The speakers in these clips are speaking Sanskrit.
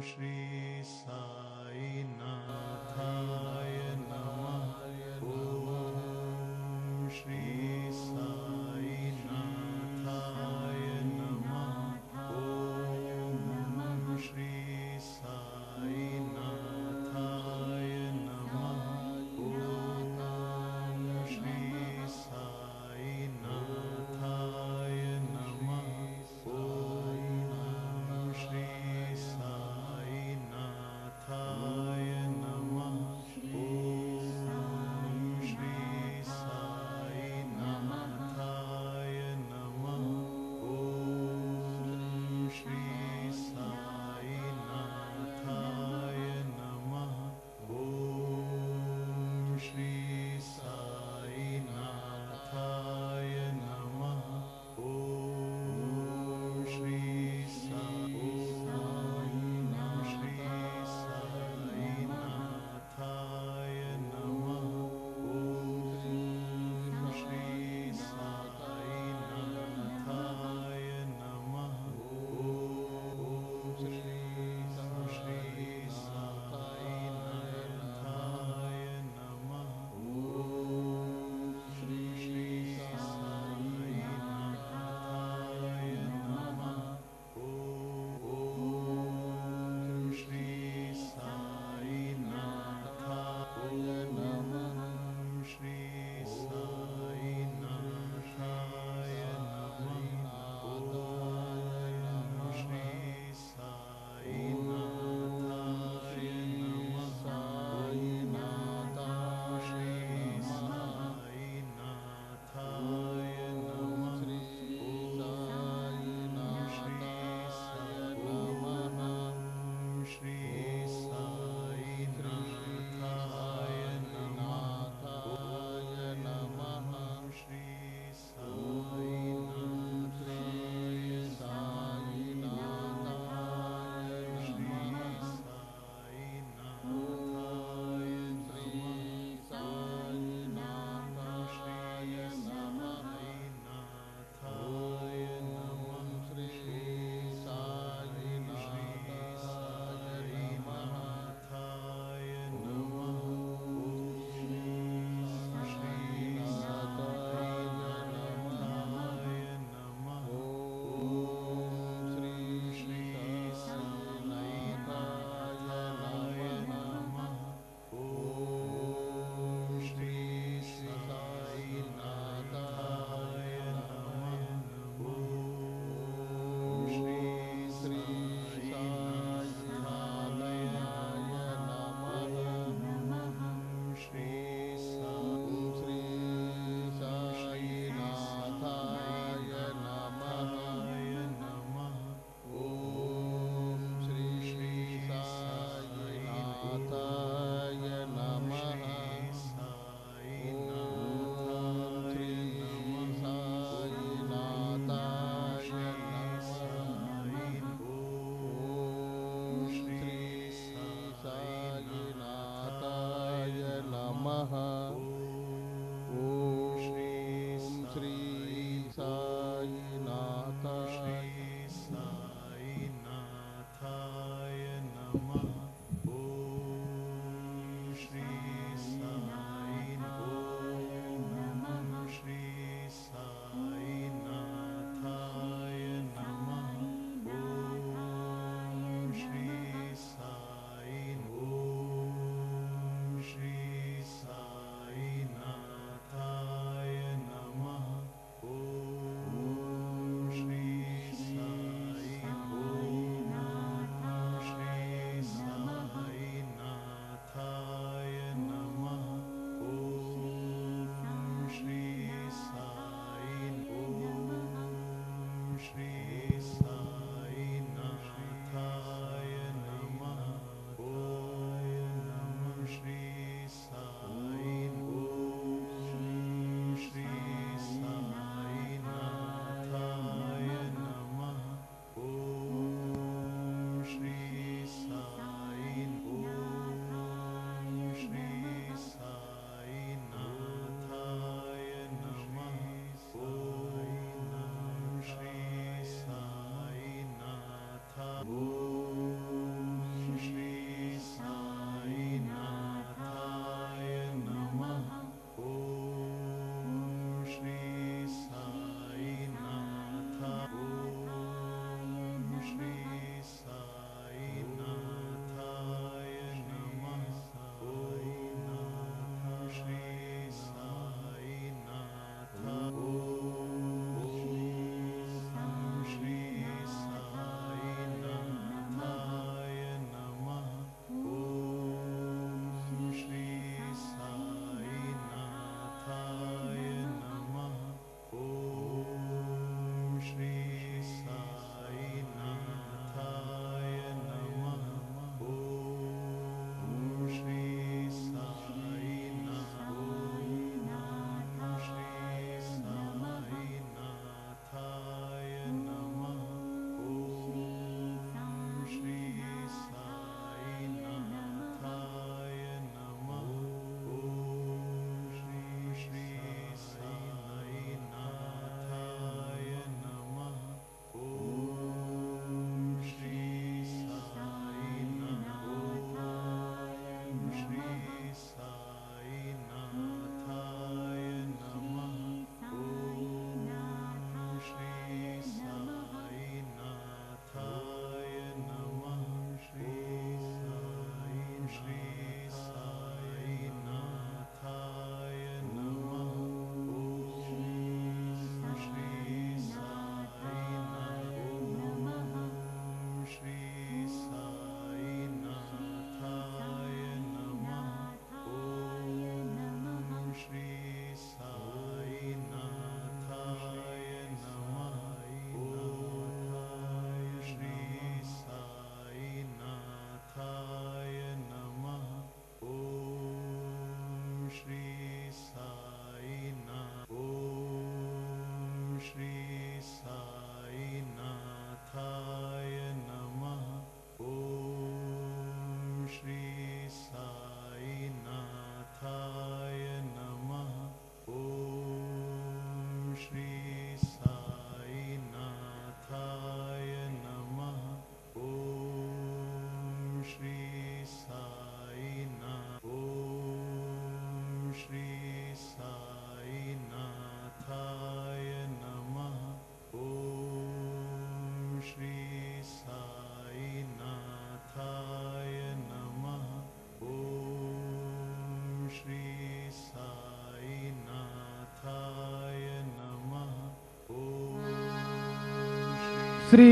श्री साईनाथाय नमः। ओम श्री साईनाथाय नमः। ओम श्री साईनाथाय नमः। ओम श्री साईनाथाय नमः। ओम श्री साईनाथाय नमः। ओम श्री साईनाथाय नमः। ओम श्री साईनाथाय नमः। ओम श्री साईनाथाय नमः। ओम श्री साईनाथाय नमः। ओम श्री साईनाथाय नमः। ओम श्री साईनाथाय नमः। ओम श्री साईनाथाय नमः। ओम श्री साईनाथाय नमः। श्री साईनाथाय नमः। ओम श्री साईनाथाय नमः। श्री साईनाथाय नमः। श्री साईनाथाय नमः। श्री साईनाथाय साईनाथाय श्री साईनाथाय साईनाथाय साईनाथाय नमः। श्री साईनाथाय नमः। श्री श्री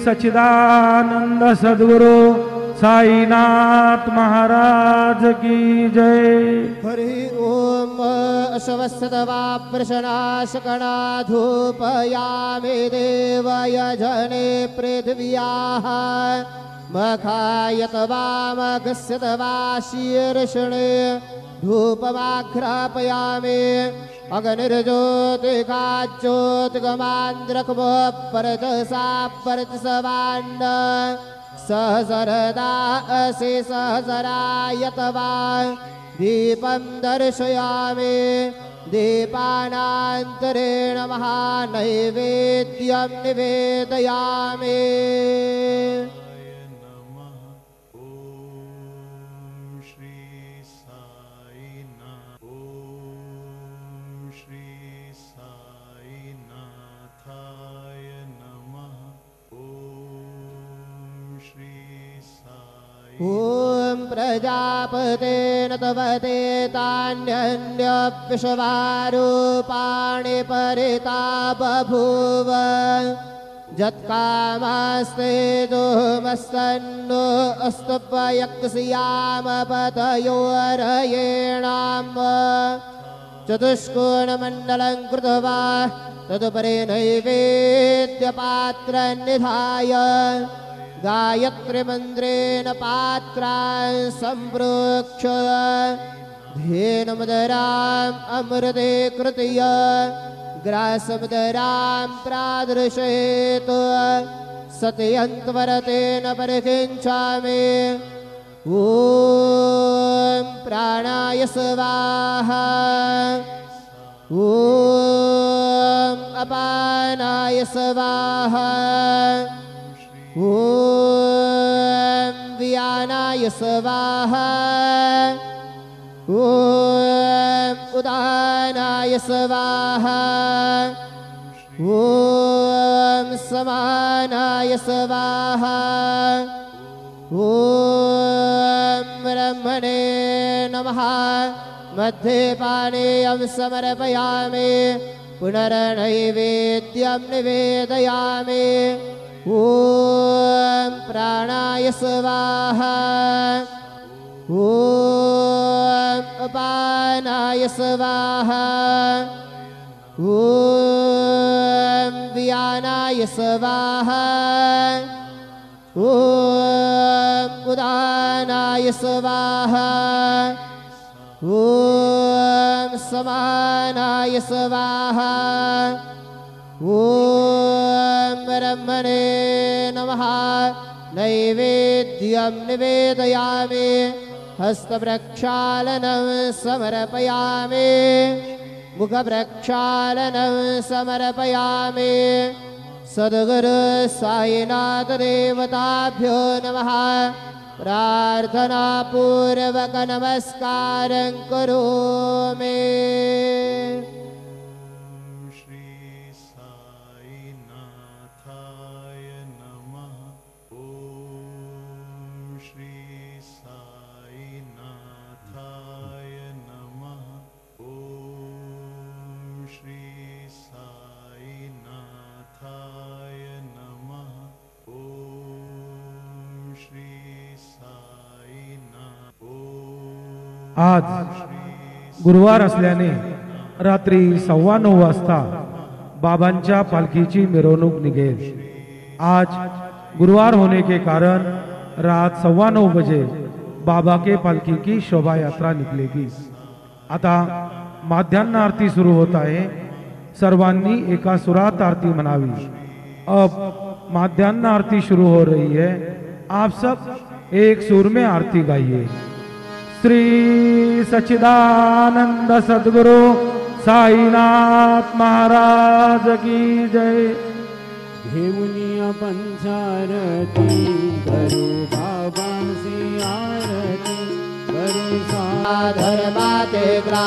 सच्चिदानंद सद्गुरु साईनाथ महाराज की जय। हरि ओम अश्वत्थवाप्रशनाशकणा धूपयामि देवयजने पृथिव्याः मखायत वामगस्यत वा शीर्षणे धूपमाघ्रापयामि अग्निर्ज्योतिकाज्योतिगमान्द्रकमो परतसा परतसवान्न सहसरदा असि सहसरायत वा दीपं दर्शयामि दीपानान्तरेण महानैवेद्यं निवेदयामि। ॐ प्रजापतेन तवते तान्यन्यविश्वारूपाणि परिता बभूव यत्कामास्ते दोमस्तन्नो अस्तुभयक्ष्यामपतयोरयेणाम् चतुष्कोणमण्डलं कृत्वा तदुपरि नैवेद्यपात्रं निधाय गायत्रीमन्त्रेण पात्रान् सम्प्रोक्ष्य धेनुमुदराम् अमृते कृत्य ग्रासमुदरां प्रादृशयेत् सत्यन्त्वरतेन परिकिञ्चामि। ॐ प्राणाय स्वाहा ॐ अपानाय स्वाहा ॐ व्यानाय स्वाहा ॐ उदानाय स्वाहा ॐ समानाय स्वाहा ॐ ब्रह्मणे नमः। मध्यपानीयं समर्पयामि पुनर्नैवेद्यं निवेदयामि। ॐ प्राणाय स्वाहा ॐ अपानाय स्वाहा ॐ व्यानाय स्वाहा ॐ उदानाय स्वाहा ॐ समानाय स्वाहा ॐ ब्रह्मणे नमः। नैवेद्यं निवेदयामि हस्तप्रक्षालनं समर्पयामि मुखप्रक्षालनं समर्पयामि। सद्गुरु साईनाथ देवताभ्यो नमः। प्रार्थनापूर्वक नमस्कारं करोमि। आज गुरुवार असल्याने रात्री 9:15 वाजता बाबांच्या पालखीची मिरवणूक निघेल। आज गुरुवार होने के कारण रात 9:15 बजे बाबा के पालकी की शोभा यात्रा निकलेगी। आता माध्यान्ह आरती सुरू होता है। सर्वांनी एका सुरात आरती मनावी। अब माध्यान्ह आरती शुरू हो रही है। आप सब एक सुर में आरती गाइए। श्री सच्चिदानंद सद्गुरु साईनाथ महाराज की जय। घेऊनिया पंचारती करू बाबांची आरती करू साधर माते ग्रा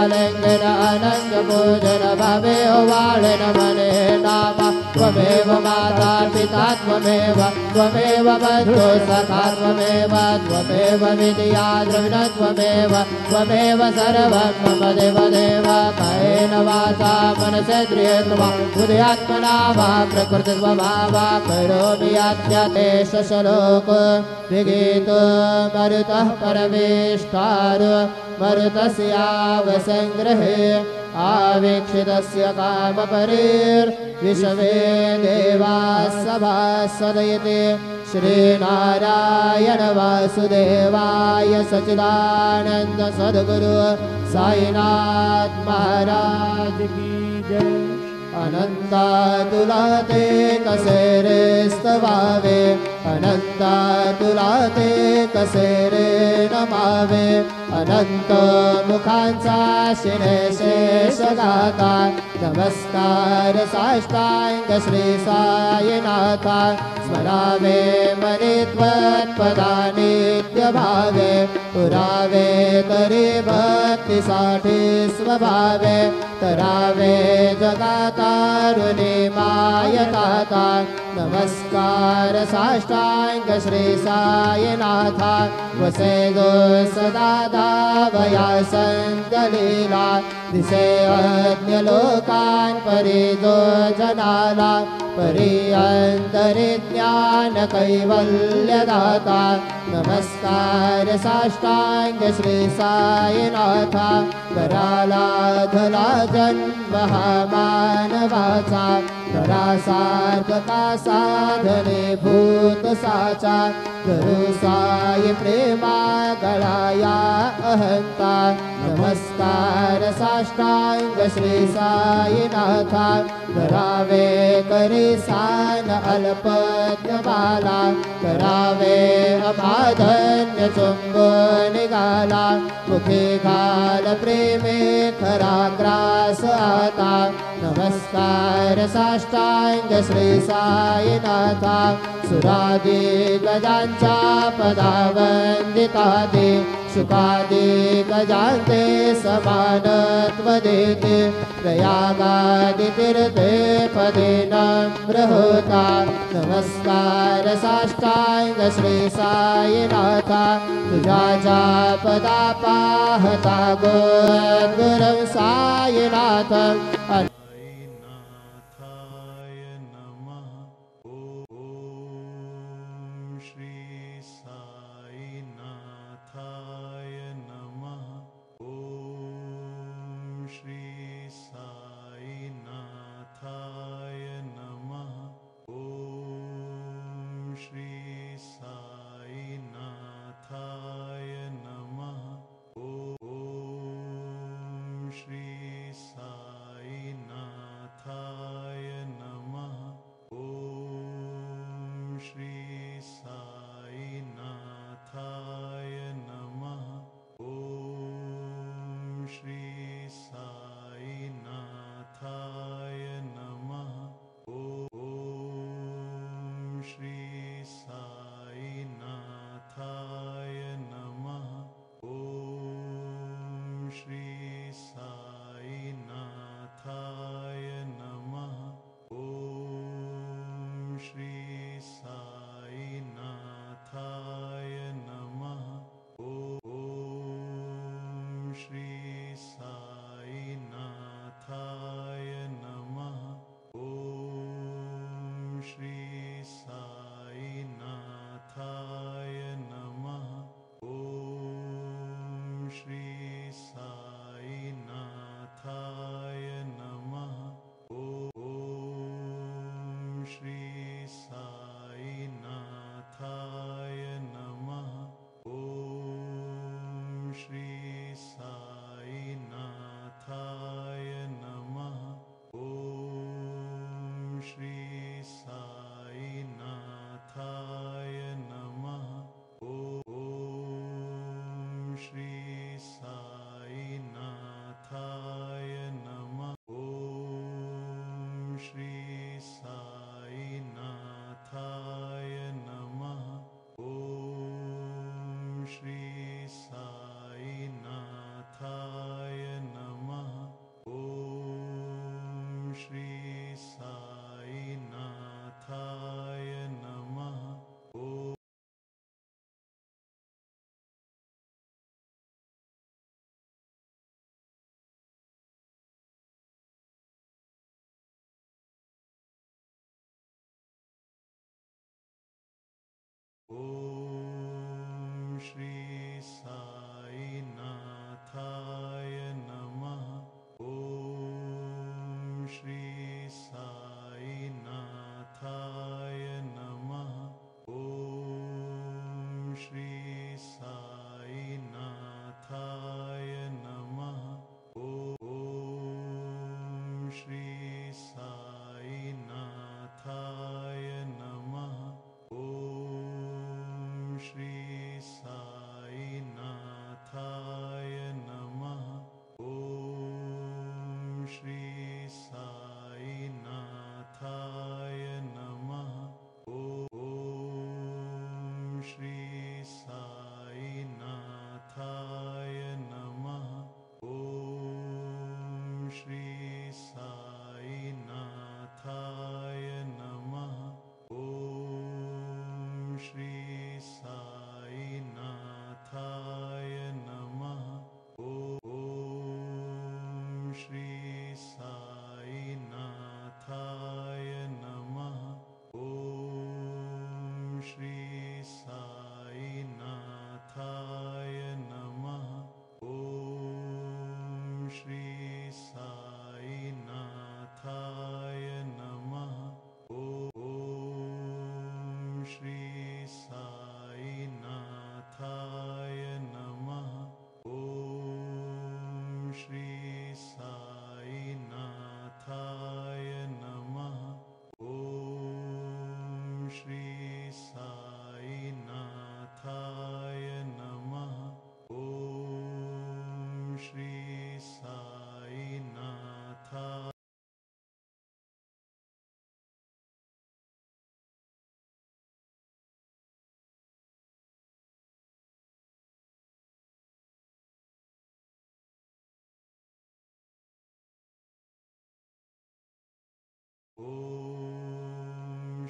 अलंगन अनंग भोजन भवे वालन मने नाम त्वमेव माता पिता त्वमेव त्वमेव बन्धु सखा त्वमेव त्वमेव विद्या द्रविण त्वमेव त्वमेव सर्वं मम देवदेव कायेन वाचा मनसेन्द्रियेर्वा बुद्ध्यात्मना वा प्रकृतिस्वभावा करोमि याज्ञादेश श्लोक विगीत मरुतः परमेष्ठार मरुतस्यावसङ्ग्रहे आवीक्षितस्य कामपरेर्विषमे देवाः सभासदयते श्रीनारायण वासुदेवाय सच्चिदानन्द सद्गुरु साईनाथ महाराज की जय। अनंता तुला ते कसे रे स्तवावे अनंता तुला ते कसे रे नमावे अनंत मुखांचा शिरे शेष गाता नमस्कार साष्टांग श्री साईनाथा स्मरावे मने त्वत्पदा नित्य भावे पुरावे तरी भक्तीसाठी स्वभावे तरावे जगातारुणी मायताता नमस्कार साष्टांग श्री साईनाथा वसे जो सदा दावया संतलीला दिसे अन्य लोकान् परिदो जनाला परि अंतरि ज्ञान कैवल्यदाता नमस्कार साष्टांग श्री साईनाथा कराला धला जन्म हा मानवाचा सार्थका साधने भूत साचा गुरु साई प्रेमा गळाया अहंता नमस्कार साष्टांग श्री साईनाथा करावे करी सान अल्पज्ञ बाला करावे अमाधन्य चुंब निघाला मुखे घाल प्रेमे खरा ग्रास आता नमस्कार साष्टांग श्री साईनाथा सुरादी गजांचा पदा वंदितादे शुकादे गजांते समानत्व देते प्रयागादि तीर्थे पदे नम्र होता नमस्कार साष्टांग श्री साईनाथा तुझ्या पदा पाहता गुरु साईनाथ साईनाथाय नमः। ॐ श्री साईनाथाय नमः। ॐ श्री साईनाथाय नमः। ॐ श्री साईनाथाय नमः। ॐ श्री साईनाथाय नमः। ॐ श्री साई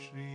श्री